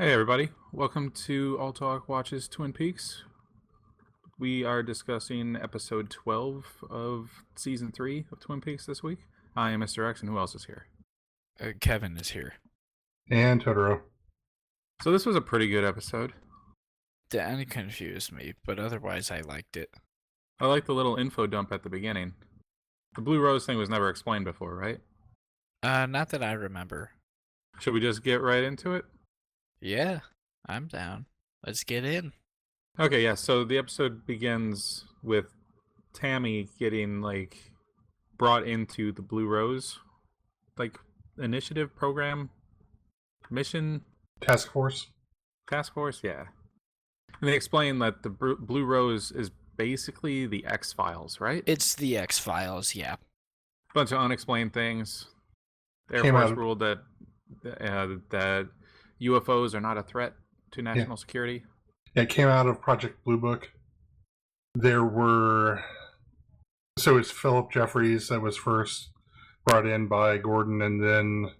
Hey everybody, welcome to Alltalk Watches Twin Peaks. We are discussing episode 12 of season 3 of Twin Peaks this week. I am Mr. X, and who else is here? Kevin is here. And Totoro. So this was a pretty good episode. The end confused me, but otherwise I liked it. I like the little info dump at the beginning. The Blue Rose thing was never explained before, right? Not that I remember. Should we just get right into it? Yeah, I'm down. Let's get in. Okay, yeah, so the episode begins with Tammy getting, brought into the Blue Rose, initiative, program, mission? Task Force? Task Force, yeah. And they explain that the Blue Rose is basically the X-Files, right? It's the X-Files, yeah. Bunch of unexplained things. The Air Came Force out- ruled that UFOs are not a threat to national security. It came out of Project Blue Book. So it's Philip Jeffries that was first brought in by Gordon, and then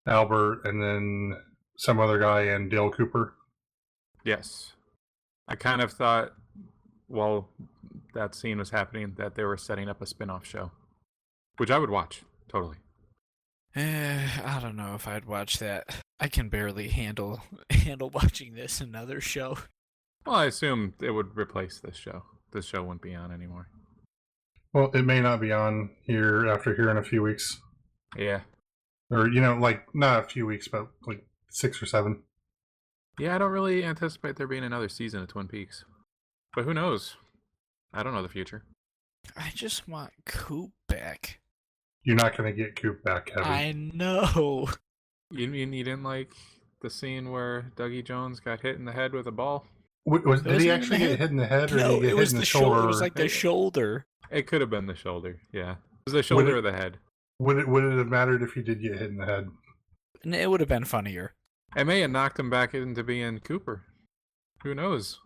Albert, and then some other guy, and Dale Cooper. Yes. I kind of thought, while that scene was happening, that they were setting up a spin-off show. Which I would watch, totally. I don't know if I'd watch that. I can barely handle watching this another show. Well, I assume it would replace this show. This show wouldn't be on anymore. Well, it may not be on here after here in a few weeks. Yeah. Or, not a few weeks, but 6 or 7. Yeah, I don't really anticipate there being another season of Twin Peaks. But who knows? I don't know the future. I just want Coop back. You're not going to get Coop back, Kevin. I know. You didn't like the scene where Dougie Jones got hit in the head with a ball? Did he actually get hit in the head, or No, did he get it hit was in the the shoulder. shoulder? It was like the shoulder. It could have been the shoulder, yeah. It was the shoulder or the head. Would it have mattered if he did get hit in the head? And it would have been funnier. It may have knocked him back into being Cooper. Who knows?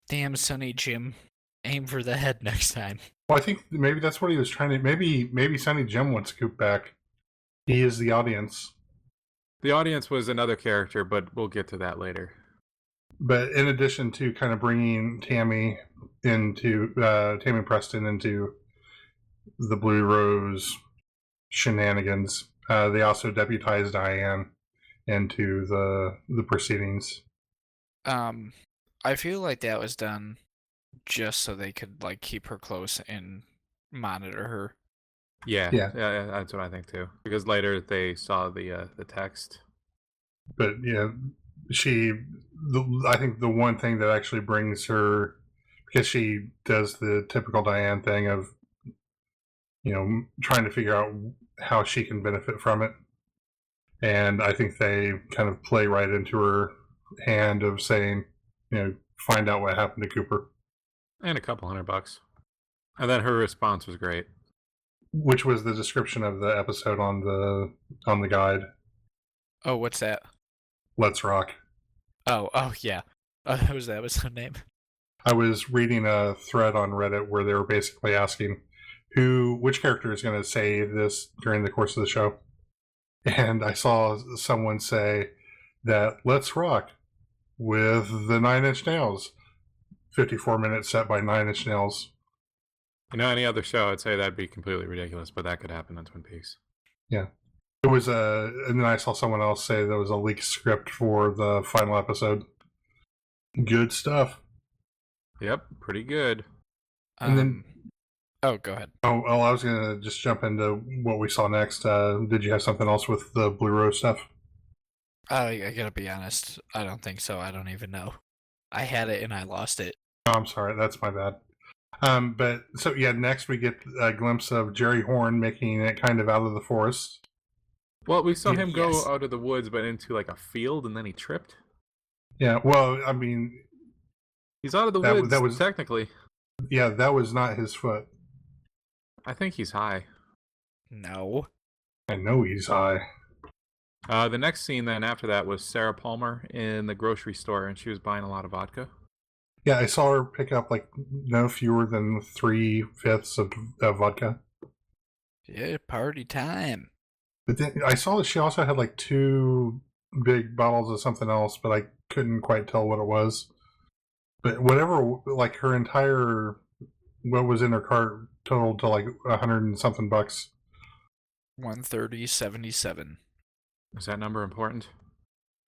Damn, Sonny Jim. Aim for the head next time. Well, I think maybe that's what he was trying to. Maybe Sonny Jim wants Coop back. He is the audience. The audience was another character, but we'll get to that later. But in addition to kind of bringing Tammy Preston into the Blue Rose shenanigans, they also deputized Diane into the proceedings. I feel like that was done just so they could keep her close and monitor her. Yeah, that's what I think too. Because later they saw the text. But yeah, I think the one thing that actually brings her, because she does the typical Diane thing of, trying to figure out how she can benefit from it. And I think they kind of play right into her hand of saying, find out what happened to Cooper. And a couple $100. And then her response was great. Which was the description of the episode on the guide. Oh, what's that? Let's Rock. Oh yeah. That was the episode name. I was reading a thread on Reddit where they were basically asking which character is going to say this during the course of the show. And I saw someone say that Let's Rock with the 9 Inch Nails. 54 minutes set by 9 Inch Nails. Any other show, I'd say that'd be completely ridiculous, but that could happen on Twin Peaks. Yeah. It was and then I saw someone else say there was a leaked script for the final episode. Good stuff. Yep, pretty good. And then... Oh, go ahead. Oh, well, I was going to just jump into what we saw next. Did you have something else with the Blue Rose stuff? I gotta be honest. I don't think so. I don't even know. I had it and I lost it. Oh, I'm sorry. That's my bad. But so yeah, next we get a glimpse of Jerry Horn making it kind of out of the forest. Well, we saw him Yes. go out of the woods, but into a field, and then he tripped. Yeah, well, I mean, He's out of the woods, that was technically. Yeah, that was not his foot. I think he's high. No. I know he's high. The next scene then after that was Sarah Palmer in the grocery store, and she was buying a lot of vodka. Yeah, I saw her pick up no fewer than 3/5 of vodka. Yeah, party time. But then I saw that she also had 2 big bottles of something else, but I couldn't quite tell what it was. But whatever, like her entire, what was in her cart totaled to like $100 and something bucks. 130.77. Is that number important?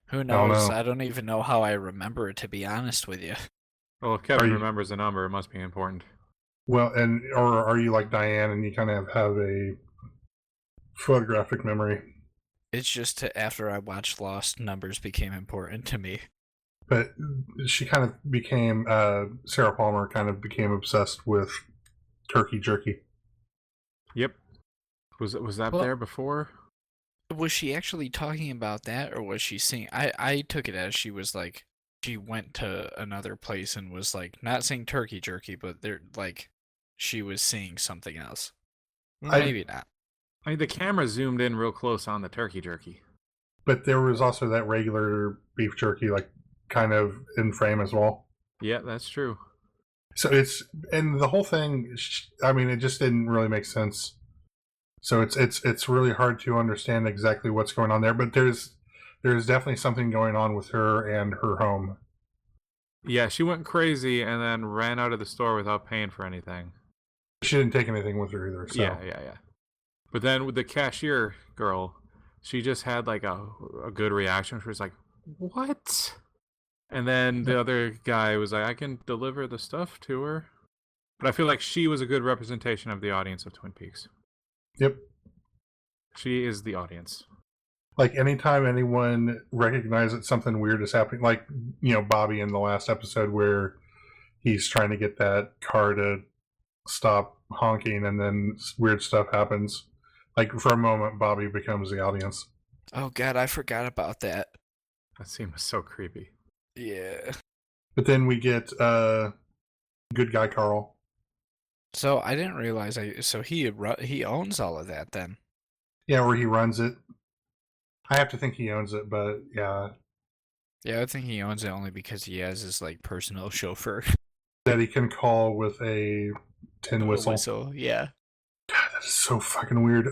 Who don't knows? know. I don't even know how I remember it, to be honest with you. Well, if Kevin Are you- remembers the number, it must be important. Well, or are you like Diane and you kind of have a photographic memory? It's just after I watched Lost, numbers became important to me. But she kind of became, Sarah Palmer kind of became obsessed with turkey jerky. Yep. Was that Well- there before? Was she actually talking about that, or was she saying? I took it as she was like, she went to another place and was like, not saying turkey jerky, but they're like, she was seeing something else. Maybe not. I mean, the camera zoomed in real close on the turkey jerky. But there was also that regular beef jerky, like kind of in frame as well. Yeah, that's true. So and the whole thing, I mean, it just didn't really make sense. So it's really hard to understand exactly what's going on there. But there's definitely something going on with her and her home. Yeah, she went crazy and then ran out of the store without paying for anything. She didn't take anything with her either. So. Yeah. But then with the cashier girl, she just had like a good reaction. She was like, "What?" And then the other guy was like, "I can deliver the stuff to her." But I feel like she was a good representation of the audience of Twin Peaks. Yep. She is the audience. Like anytime anyone recognizes something weird is happening, like Bobby in the last episode where he's trying to get that car to stop honking, and then weird stuff happens. Like for a moment, Bobby becomes the audience. Oh god, I forgot about that. That scene was so creepy. Yeah. But then we get good guy Carl. So I didn't realize. So he owns all of that then. Yeah, where he runs it. I have to think he owns it, but yeah. Yeah, I think he owns it only because he has his like personal chauffeur. That he can call with a tin whistle. Yeah. God, that is so fucking weird.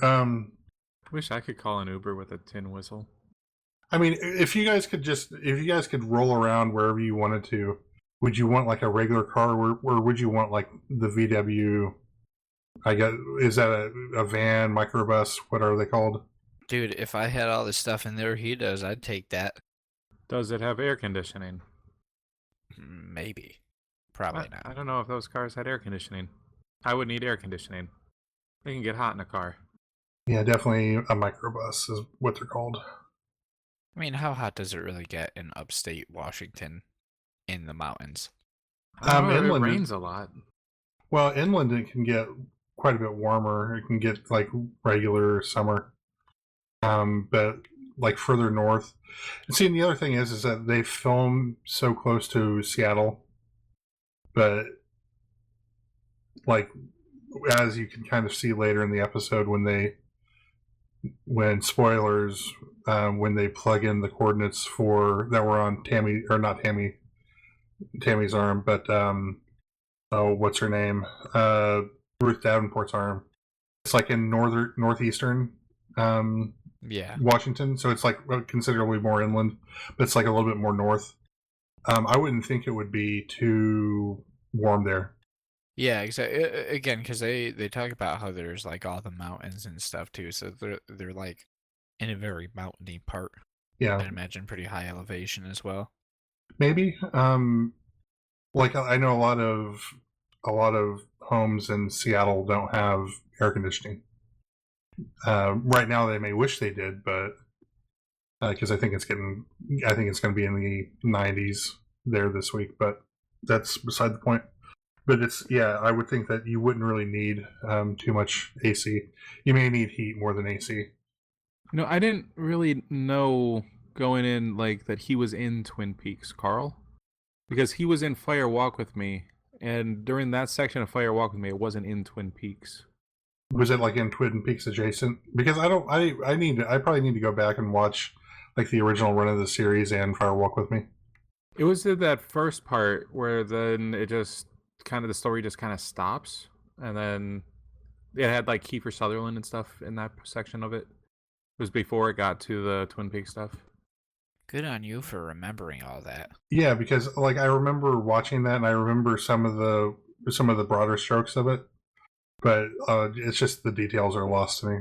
Wish I could call an Uber with a tin whistle. I mean, if you guys could roll around wherever you wanted to, would you want like a regular car, or would you want like the VW? I guess, is that a van, microbus? What are they called? Dude, if I had all the stuff in there he does, I'd take that. Does it have air conditioning? Maybe. Probably not. I don't know if those cars had air conditioning. I would need air conditioning. They can get hot in a car. Yeah, definitely a microbus is what they're called. I mean, how hot does it really get in upstate Washington in the mountains? Inland it rains a lot. Well, inland it can get quite a bit warmer. It can get like regular summer. But like further north. And see, and the other thing is that they film so close to Seattle, but like as you can kind of see later in the episode when spoilers, when they plug in the coordinates that were on Tammy's arm, but what's her name? Ruth Davenport's arm. It's like in northeastern Yeah. Washington, so it's like considerably more inland, but it's like a little bit more north. I wouldn't think it would be too warm there. Yeah, exactly. Again, because they talk about how there's like all the mountains and stuff too, so they're like in a very mountainy part. Yeah, I'd imagine pretty high elevation as well. maybe. Like I know a lot of homes in Seattle don't have air conditioning. Right now, they may wish they did, but because I think it's going to be in the 90s there this week. But that's beside the point. But I would think that you wouldn't really need too much AC. You may need heat more than AC. No, I didn't really know going in like that he was in Twin Peaks, Carl, because he was in Fire Walk with Me, and during that section of Fire Walk with Me, it wasn't in Twin Peaks. Was it like in Twin Peaks adjacent? Because I probably need to go back and watch like the original run of the series and Fire Walk with Me. It was in that first part where then it just kind of the story just kind of stops, and then it had like Kiefer Sutherland and stuff in that section of it. It was before it got to the Twin Peaks stuff. Good on you for remembering all that. Yeah, because like I remember watching that, and I remember some of the broader strokes of it, but it's just the details are lost to me.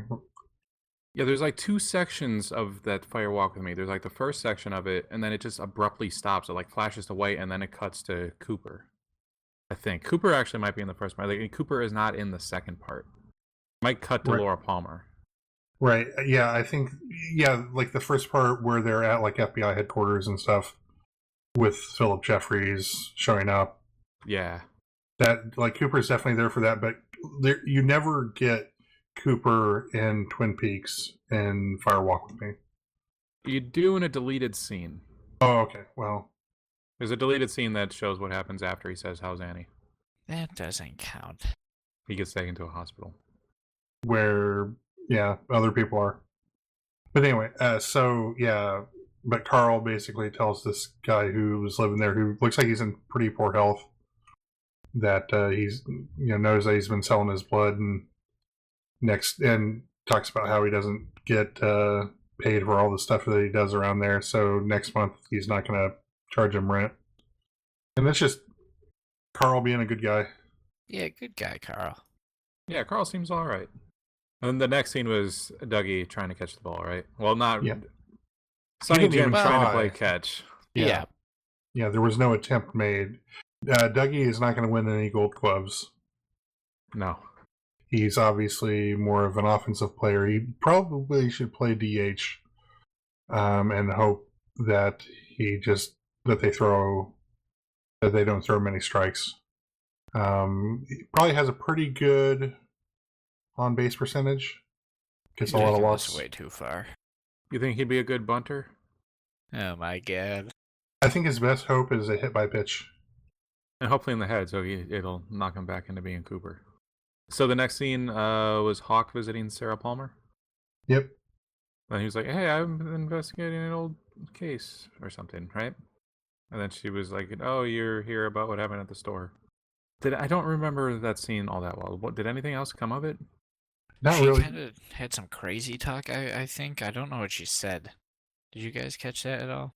Yeah, there's like 2 sections of that Fire Walk with Me. There's like the first section of it, and then it just abruptly stops. It like flashes to white, and then it cuts to Cooper. I think Cooper actually might be in the first part. Like, Cooper is not in the second part. Might cut to Right. Laura Palmer. Right. Yeah, I think like the first part where they're at like FBI headquarters and stuff with Philip Jeffries showing up. Yeah. That like Cooper's definitely there for that, but you never get Cooper in Twin Peaks and Fire Walk with Me. You do in a deleted scene. Oh, okay. Well, There's a deleted scene that shows what happens after he says, "How's Annie?" That doesn't count. He gets taken to a hospital. where other people are. But anyway, but Carl basically tells this guy who's living there, who looks like he's in pretty poor health, that he's knows that he's been selling his blood, and talks about how he doesn't get paid for all the stuff that he does around there. So next month he's not going to charge him rent, and that's just Carl being a good guy. Yeah, good guy, Carl. Yeah, Carl seems all right. And the next scene was Dougie trying to catch the ball, right? Well, not Yeah. Sonny didn't Jim even trying to try. play catch. Yeah. Yeah, there was no attempt made. Dougie is not going to win any Gold Gloves. No. He's obviously more of an offensive player. He probably should play DH, and hope that that they don't throw many strikes. He probably has a pretty good on base percentage. Gets a lot of Ridiculous, walks. way too far. You think he'd be a good bunter? Oh my god. I think his best hope is a hit by pitch. And hopefully in the head, so it'll knock him back into being Cooper. So the next scene was Hawk visiting Sarah Palmer. Yep. And he was like, "Hey, I'm investigating an old case or something, right?" And then she was like, "Oh, you're here about what happened at the store." I don't remember that scene all that well. Did anything else come of it? Not She really. kind of had some crazy talk, I think. I don't know what she said. Did you guys catch that at all?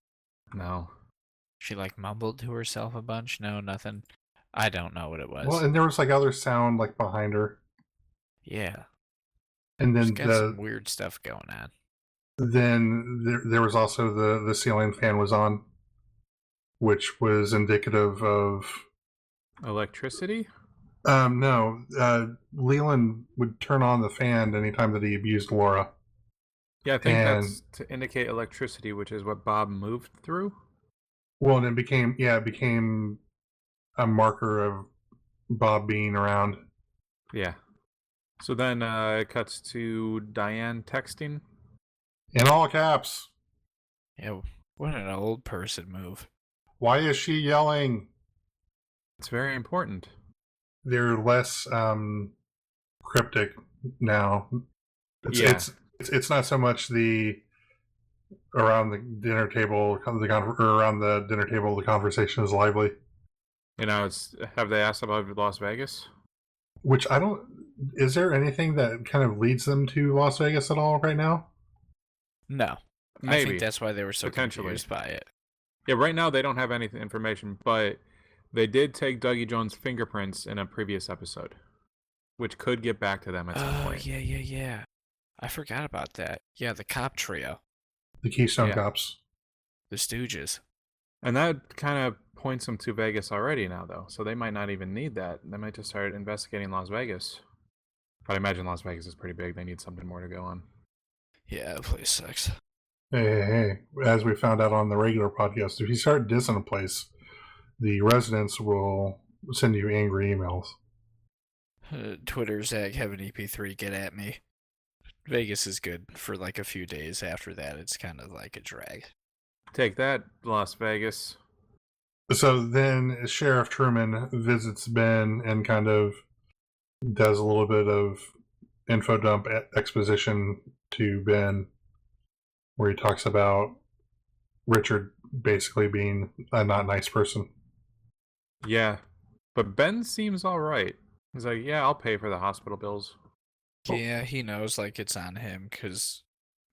No. She like mumbled to herself a bunch? No, nothing. I don't know what it was. Well, and there was like other sound like behind her, Yeah. and She's then got some weird stuff going on. there was also the ceiling fan was on, which was indicative of Electricity? no. Leland would turn on the fan anytime that he abused Laura. Yeah, I think And- that's to indicate electricity, which is what Bob moved through. Well, and it became a marker of Bob being around. Yeah. So then it cuts to Diane texting. In all caps. Yeah, what an old person move. Why is she yelling? It's very important. They're less cryptic now. It's not so much the around the dinner table, around the dinner table, the conversation is lively. Have they asked about Las Vegas? Which I don't. Is there anything that kind of leads them to Las Vegas at all right now? No. I Maybe. think that's why they were so Potentially. confused by it. Yeah, right now they don't have any information, but they did take Dougie Jones' fingerprints in a previous episode, which could get back to them at some point. Yeah. I forgot about that. Yeah, the cop trio. The Keystone Yeah. Cops. The Stooges. And that kind of points them to Vegas already now, though. So they might not even need that. They might just start investigating Las Vegas. But I imagine Las Vegas is pretty big. They need something more to go on. Yeah, that place sucks. Hey. As we found out on the regular podcast, if you start dissing a place, the residents will send you angry emails. Twitter, Zach, Heaven EP3, get at me. Vegas is good for like a few days. After that, it's kind of like a drag. Take that, Las Vegas. So then Sheriff Truman visits Ben and kind of does a little bit of info dump exposition to Ben, where he talks about Richard basically being a not nice person. Yeah. But Ben seems all right. He's like, yeah, I'll pay for the hospital bills. Yeah, he knows like it's on him because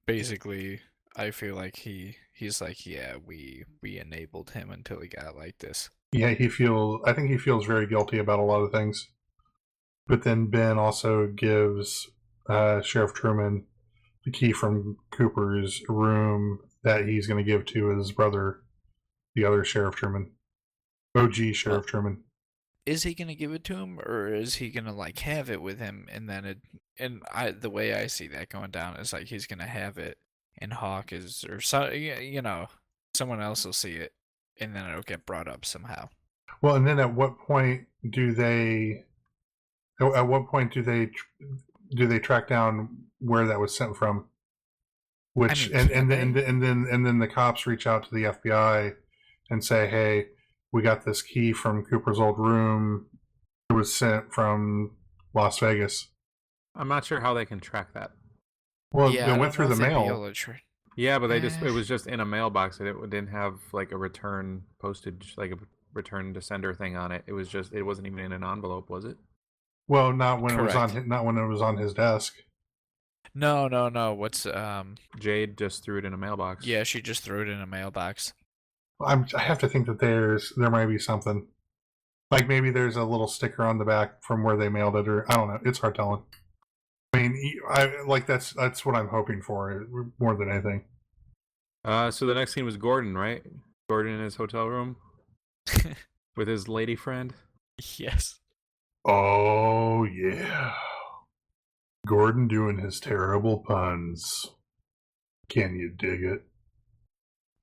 basically I feel like he's like, yeah, we enabled him until he got like this. Yeah, I think he feels very guilty about a lot of things. But then Ben also gives Sheriff Truman the key from Cooper's room that he's going to give to his brother, the other Sheriff Truman, OG Sheriff Truman. Is he gonna give it to him, or is he gonna like have it with him, and then the way I see that going down is like he's gonna have it, and Hawk is or so someone else will see it, and then it'll get brought up somehow. Well, and then at what point do they? At what point do they track down where that was sent from? Which I mean, and then the cops reach out to the FBI and say, "Hey, we got this key from Cooper's old room. It was sent from Las Vegas." I'm not sure how they can track that. Well, yeah, it went through the mail. Yeah, but it was just in a mailbox. It didn't have like a return postage, like a return to sender thing on it. It wasn't even in an envelope, was it? Well, not when Correct. not when it was on his desk. No. What's Jade just threw it in a mailbox. Yeah, she just threw it in a mailbox. I have to think that there might be something. Like maybe there's a little sticker on the back from where they mailed it, or I don't know. It's hard telling. I mean, that's what I'm hoping for more than anything. So the next scene was Gordon, right? Gordon in his hotel room with his lady friend. Yes. Oh yeah, Gordon doing his terrible puns. Can you dig it?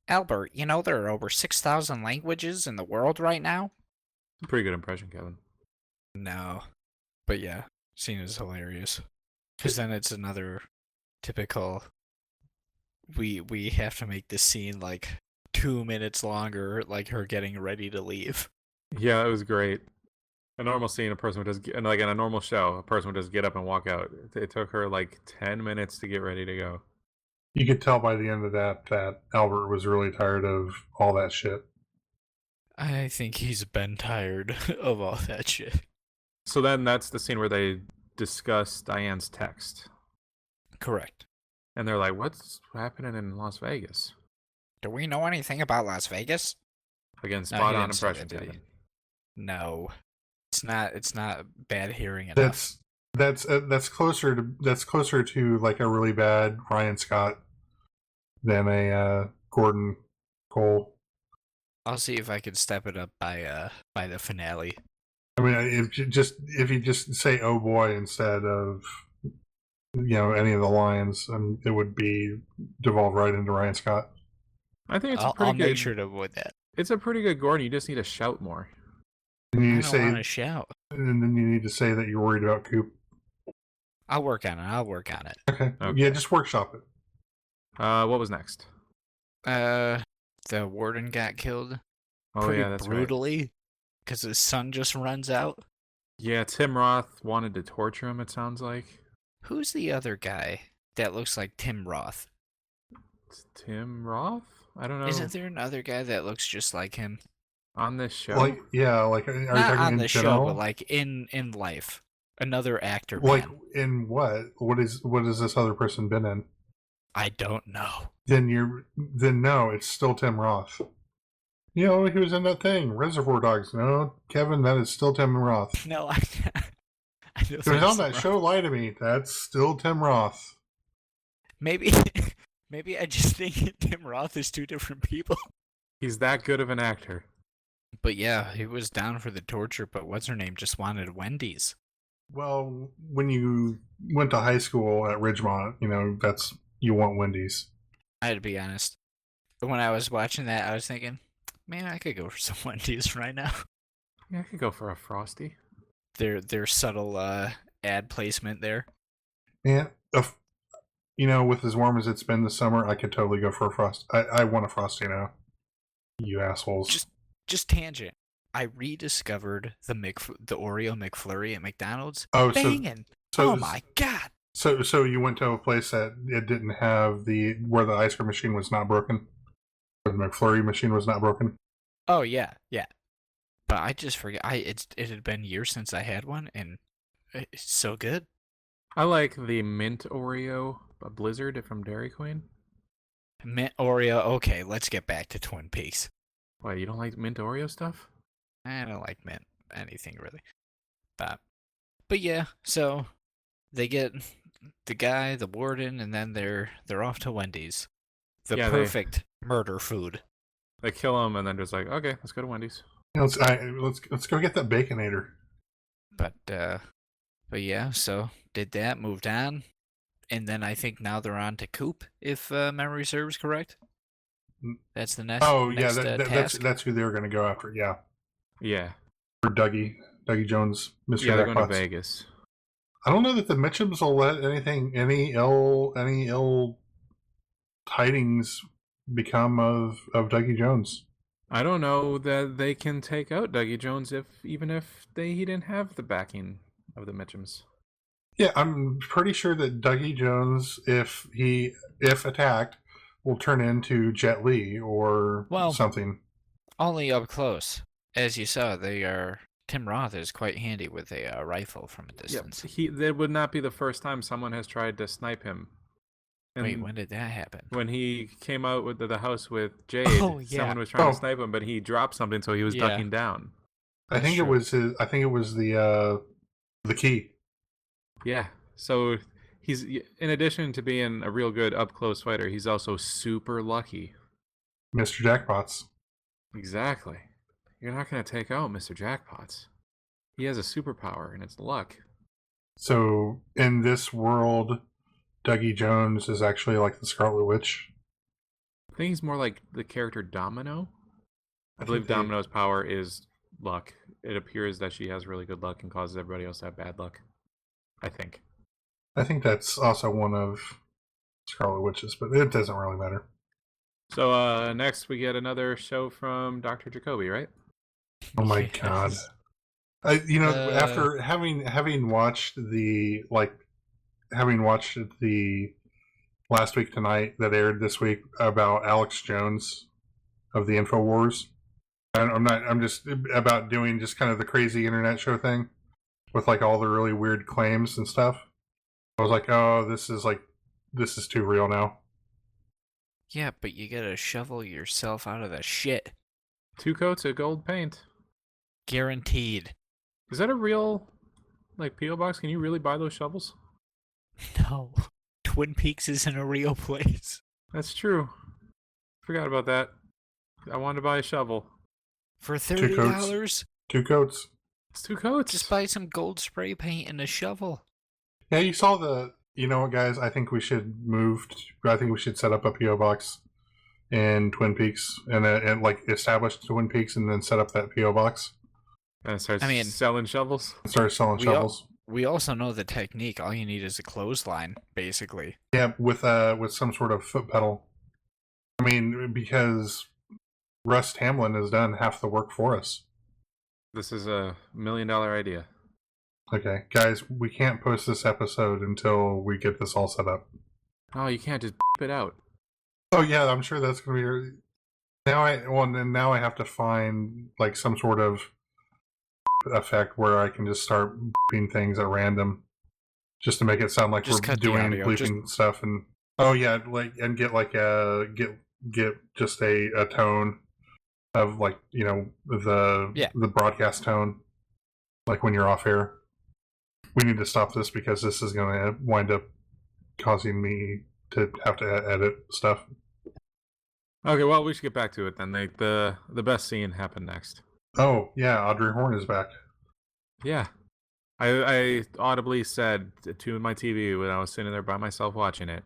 Albert, you know there are over 6,000 languages in the world right now? Pretty good impression, Kevin. No. But yeah, scene is hilarious. Because then it's another typical, we have to make this scene like 2 minutes longer, like her getting ready to leave. Yeah, it was great. A normal scene, a person would just, like in a normal show, a person would just get up and walk out. It took her like 10 minutes to get ready to go. You could tell by the end of that Albert was really tired of all that shit. I think he's been tired of all that shit. So then that's the scene where they discuss Diane's text. Correct. And they're like, what's happening in Las Vegas? Do we know anything about Las Vegas? Again, No, spot he on didn't say impression, that, did he? Kevin. No. It's not bad hearing enough. That's closer to like a really bad Ryan Scott than a Gordon Cole. I'll see if I can step it up by the finale. I mean, if you just say "oh boy" instead of any of the lines, it would be devolve right into Ryan Scott. I think it's I'll make sure to avoid that. It's a pretty good Gordon. You just need to shout more. And I don't want to shout. And then you need to say that you're worried about Coop. I'll work on it. Okay. Yeah, just workshop it. What was next? The warden got killed. Oh pretty yeah, that's brutally, because his son just runs out. Yeah, Tim Roth wanted to torture him, it sounds like. Who's the other guy that looks like Tim Roth? It's Tim Roth? I don't know. Isn't there another guy that looks just like him? On this show? Are you Not talking on in the general? show, but like in life. Another actor. Like man. in what? What has this other person been in? I don't know. Then no, it's still Tim Roth. He was in that thing, Reservoir Dogs. No, Kevin, that is still Tim Roth. No, I He was on that show. Lie to Me. That's still Tim Roth. Maybe I just think Tim Roth is two different people. He's that good of an actor. But yeah, he was down for the torture, but what's her name just wanted Wendy's. Well, when you went to high school at Ridgemont, you want Wendy's. I had to be honest. When I was watching that, I was thinking, man, I could go for some Wendy's right now. Yeah, I could go for a Frosty. Their subtle ad placement there. Yeah. With as warm as it's been this summer, I could totally go for a Frosty. I want a Frosty now. You assholes. Just tangent. I rediscovered the Oreo McFlurry at McDonald's. Oh, banging! Oh my god! So you went to a place that it didn't have where the ice cream machine was not broken, where the McFlurry machine was not broken. Oh yeah. But I just forget. It had been years since I had one, and it's so good. I like the mint Oreo Blizzard from Dairy Queen. Mint Oreo. Okay, let's get back to Twin Peaks. Why, you don't like mint Oreo stuff? I don't like mint anything really. But yeah, so they get the guy, the warden, and then they're off to Wendy's. The Yeah, perfect murder food. They kill him and then just like, okay, let's go to Wendy's. Let's go get that Baconator. But yeah, so did that, moved on, and then I think now they're on to Coop, if memory serves correct. That's the next. Oh yeah, task. that's who they're going to go after. Yeah, Yeah. for Dougie Jones, Mr. Yeah, they're going to Jackpots. Vegas. I don't know that the Mitchums will let any ill tidings become of Dougie Jones. I don't know that they can take out Dougie Jones even if he didn't have the backing of the Mitchums. Yeah, I'm pretty sure that Dougie Jones, if attacked, will turn into Jet Li or something. Only up close. As you saw, Tim Roth is quite handy with a rifle from a distance. Yep. That would not be the first time someone has tried to snipe him. And wait, when did that happen? When he came out with the house with Jade, someone was trying to snipe him, but he dropped something, so he was ducking down. I think it was the key. Yeah. So he's, in addition to being a real good up close fighter, he's also super lucky. Mr. Jackpots. Exactly. You're not going to take out Mr. Jackpots. He has a superpower, and it's luck. So in this world, Dougie Jones is actually like the Scarlet Witch. I think he's more like the character Domino. I believe Domino's power is luck. It appears that she has really good luck and causes everybody else to have bad luck. I think that's also one of Scarlet Witch's, but it doesn't really matter. So next we get another show from Dr. Jacoby, right? Oh my god! After having watched the last week tonight that aired this week about Alex Jones of the InfoWars, I'm just about doing just kind of the crazy internet show thing with like all the really weird claims and stuff. I was like, oh, this is too real now. Yeah, but you gotta shovel yourself out of the shit. 2 coats of gold paint. Guaranteed. Is that a real, like, P.O. box? Can you really buy those shovels? No. Twin Peaks isn't a real place. That's true. Forgot about that. I wanted to buy a shovel. For $30? 2 coats. It's 2 coats. Just buy some gold spray paint and a shovel. Yeah, you saw the... You know what, guys? I think we should set up a P.O. box in Twin Peaks and like establish Twin Peaks and then set up that P.O. box. And start selling shovels? Start selling shovels. We also know the technique. All you need is a clothesline, basically. Yeah, with some sort of foot pedal. I mean, because Russ Tamlin has done half the work for us. This is a $1 million idea. Okay, guys, we can't post this episode until we get this all set up. Oh, you can't just it out. Oh yeah, I'm sure that's gonna be. Now I have to find like some sort of effect where I can just start beeping things at random, just to make it sound like we're doing bleeping stuff. And oh yeah, and get like get just a tone of like the broadcast tone, like when you're off air. We need to stop this because this is going to wind up causing me to have to edit stuff. Okay, well, we should get back to it then. The best scene happened next. Oh, yeah, Audrey Horne is back. Yeah. I audibly said to my TV when I was sitting there by myself watching it,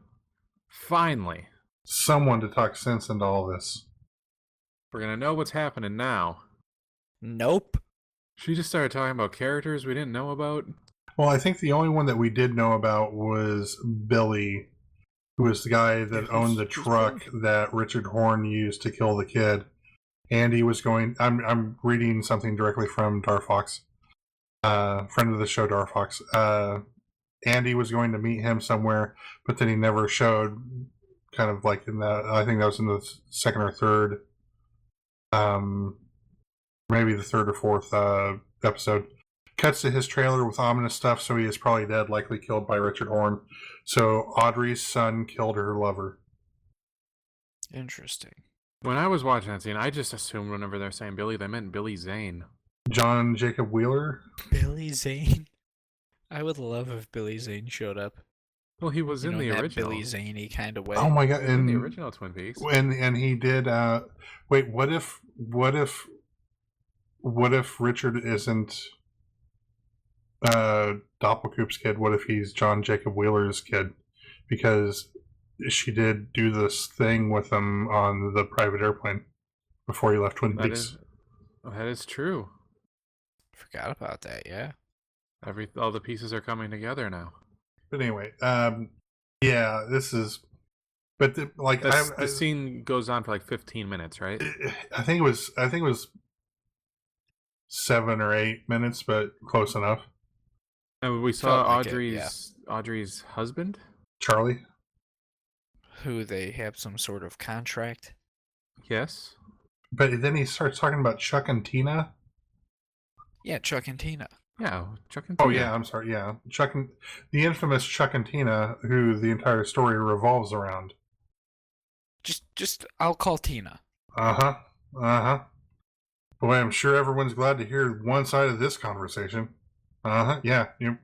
finally. Someone to talk sense into all this. We're going to know what's happening now. Nope. She just started talking about characters we didn't know about. Well, I think the only one that we did know about was Billy, who was the guy that owned the truck that Richard Horne used to kill the kid. And he was going... I'm reading something directly from Darfox, friend of the show Darfox. Andy was going to meet him somewhere, but then he never showed, kind of like in that... I think that was in the second or third... maybe the third or fourth episode. Cuts to his trailer with ominous stuff, so he is probably dead, likely killed by Richard Horne. So Audrey's son killed her lover. Interesting. When I was watching that scene, I just assumed whenever they're saying Billy, they meant Billy Zane. John Jacob Wheeler. Billy Zane. I would love if Billy Zane showed up. Well, he was in the that original. Billy Zane-y kind of way. Oh my god! He was in the And original Twin Peaks. and he did. Wait, what if Richard isn't Doppelkoop's kid? What if he's John Jacob Wheeler's kid? Because she did do this thing with him on the private airplane before he left Twin Peaks. That is true. Forgot about that. Yeah. All the pieces are coming together now. But anyway, yeah, this is. But The scene goes on for like 15 minutes, right? I think it was 7 or 8 minutes, but close enough. And we saw Felt like it, Audrey's husband. Charlie. Who they have some sort of contract. Yes. But then he starts talking about Chuck and Tina. Yeah, Chuck and Tina. Yeah, Chuck and Oh Tina. yeah, I'm sorry. Yeah, the infamous Chuck and Tina, who the entire story revolves around. Just I'll call Tina. Boy, I'm sure everyone's glad to hear one side of this conversation. Yeah, you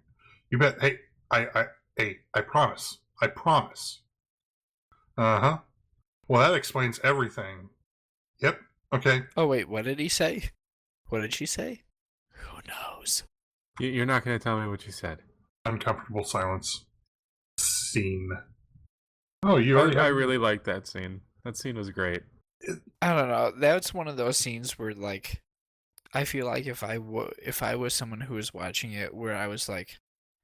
bet. Hey, I promise. Well, that explains everything. Yep. Okay. Oh wait, what did he say? What did she say? Who knows? You're not going to tell me what you said. Uncomfortable silence. Scene. Oh, you already. I really liked that scene. That scene was great. I don't know. That's one of those scenes where, like, I feel like if I was someone who was watching it, where I was like,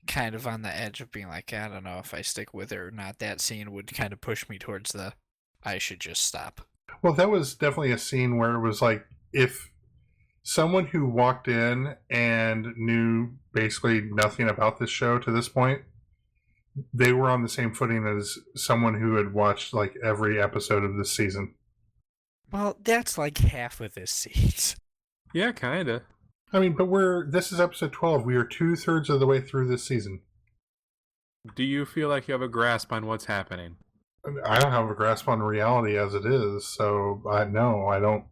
kind of on the edge of being like, I don't know if I stick with it or not. That scene would kind of push me towards I should just stop. Well, that was definitely a scene where it was like, if someone who walked in and knew basically nothing about this show to this point, they were on the same footing as someone who had watched like every episode of this season. Well, that's like half of this season. Yeah, kind of. I mean, but this is episode 12. We are 2/3 of the way through this season. Do you feel like you have a grasp on what's happening? I don't have a grasp on reality as it is, so I don't.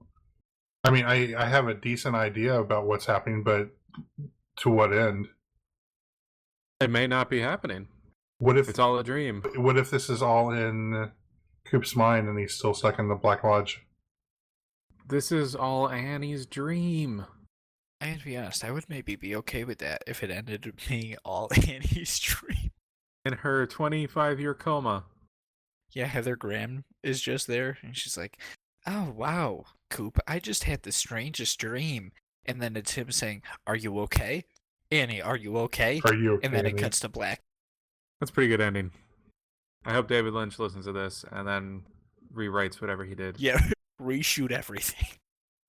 I mean, I have a decent idea about what's happening, but to what end? It may not be happening. What if it's all a dream? What if this is all in Coop's mind and he's still stuck in the Black Lodge? This is all Annie's dream. And to be honest, I would maybe be okay with that if it ended up being all Annie's dream. In her 25-year coma. Yeah, Heather Graham is just there, and she's like, oh, wow, Coop, I just had the strangest dream. And then it's him saying, are you okay? Annie, are you okay? Are you okay? And then it Annie? cuts to black. That's a pretty good ending. I hope David Lynch listens to this and then rewrites whatever he did. Yeah, reshoot everything.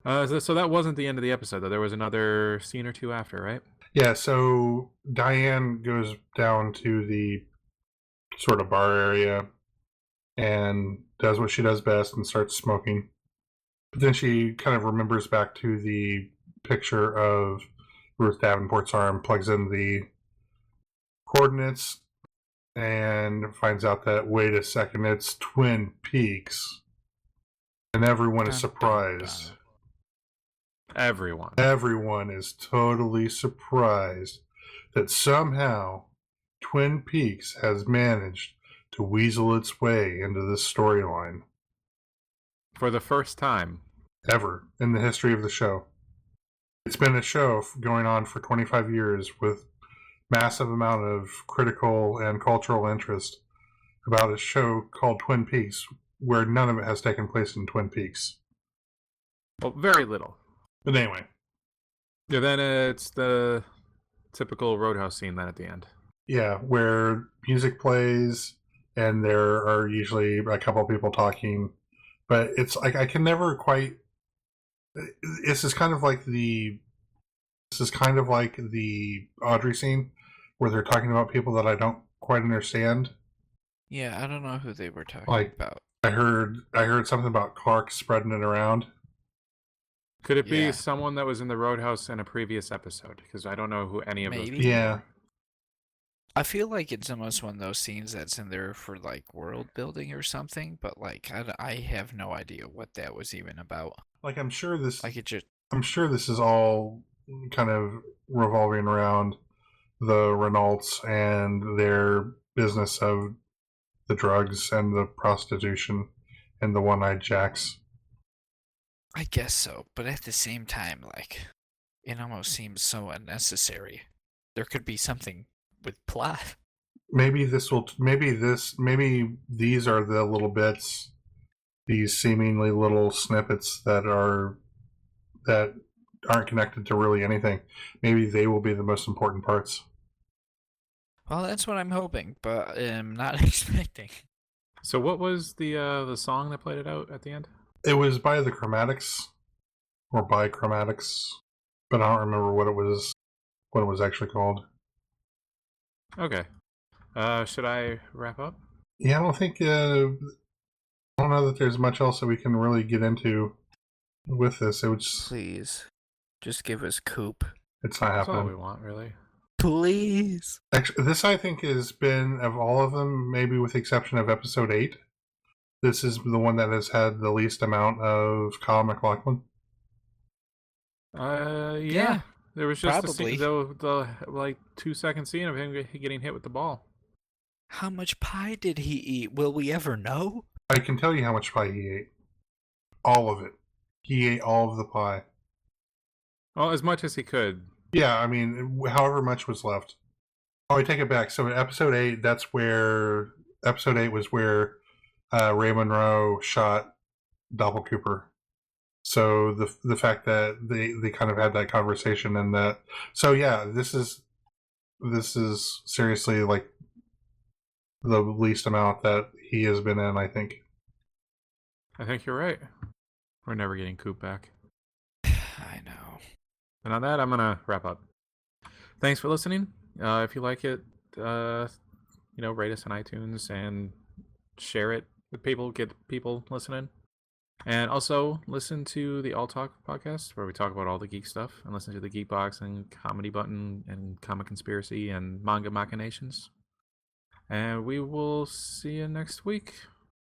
So that wasn't the end of the episode, though. There was another scene or two after, right? Yeah, so Diane goes down to the sort of bar area and does what she does best and starts smoking. But then she kind of remembers back to the picture of Ruth Davenport's arm, plugs in the coordinates, and finds out that, wait a second, it's Twin Peaks. And everyone is surprised. Everyone is totally surprised that somehow Twin Peaks has managed to weasel its way into this storyline. For the first time. Ever in the history of the show. It's been a show going on for 25 years with massive amount of critical and cultural interest about a show called Twin Peaks, where none of it has taken place in Twin Peaks. Well, very little. But anyway. Yeah, then it's the typical Roadhouse scene then at the end. Yeah, where music plays and there are usually a couple of people talking. But it's like, I can never quite... This is kind of like the Audrey scene where they're talking about people that I don't quite understand. Yeah, I don't know who they were talking about. I heard something about Clark spreading it around. Could it be someone that was in the Roadhouse in a previous episode? Because I don't know who any of those people are. I feel like it's almost one of those scenes that's in there for like world building or something, but like I have no idea what that was even about. Like I'm sure this Like it just is all kind of revolving around the Renaults and their business of the drugs and the prostitution and the one-eyed jacks. I guess so, but at the same time, like it almost seems so unnecessary. There could be something with plot. Maybe these are the little bits, these seemingly little snippets that aren't connected to really anything. Maybe they will be the most important parts. Well, that's what I'm hoping, but I'm not expecting. So what was the song that played it out at the end? It was by the Chromatics, or by Chromatics, but I don't remember what it was actually called. Okay. Should I wrap up? Yeah, I don't think I don't know that there's much else that we can really get into with this. Please, just give us Coop. It's not That's all we happening. want, really. Please. Actually, this I think has been, of all of them, maybe with the exception of episode 8, this is the one that has had the least amount of Kyle MacLachlan. Yeah. There was just probably. the like 2-second scene of him getting hit with the ball. How much pie did he eat? Will we ever know? I can tell you how much pie he ate. All of it. He ate all of the pie. Well, as much as he could. Yeah, I mean, however much was left. Oh, I take it back. So in episode 8, episode 8 was where Ray Monroe shot Doppel Cooper. So the fact that they kind of had that conversation and that. So yeah, this is seriously like the least amount that he has been in, I think. I think you're right. We're never getting Coop back. I know. And on that, I'm gonna wrap up. Thanks for listening. If you like it, rate us on iTunes and share it with people. Get people listening. And also listen to the Alltalk podcast where we talk about all the geek stuff, and listen to the Geek Box and Comedy Button and Comic Conspiracy and Manga Machinations. And we will see you next week.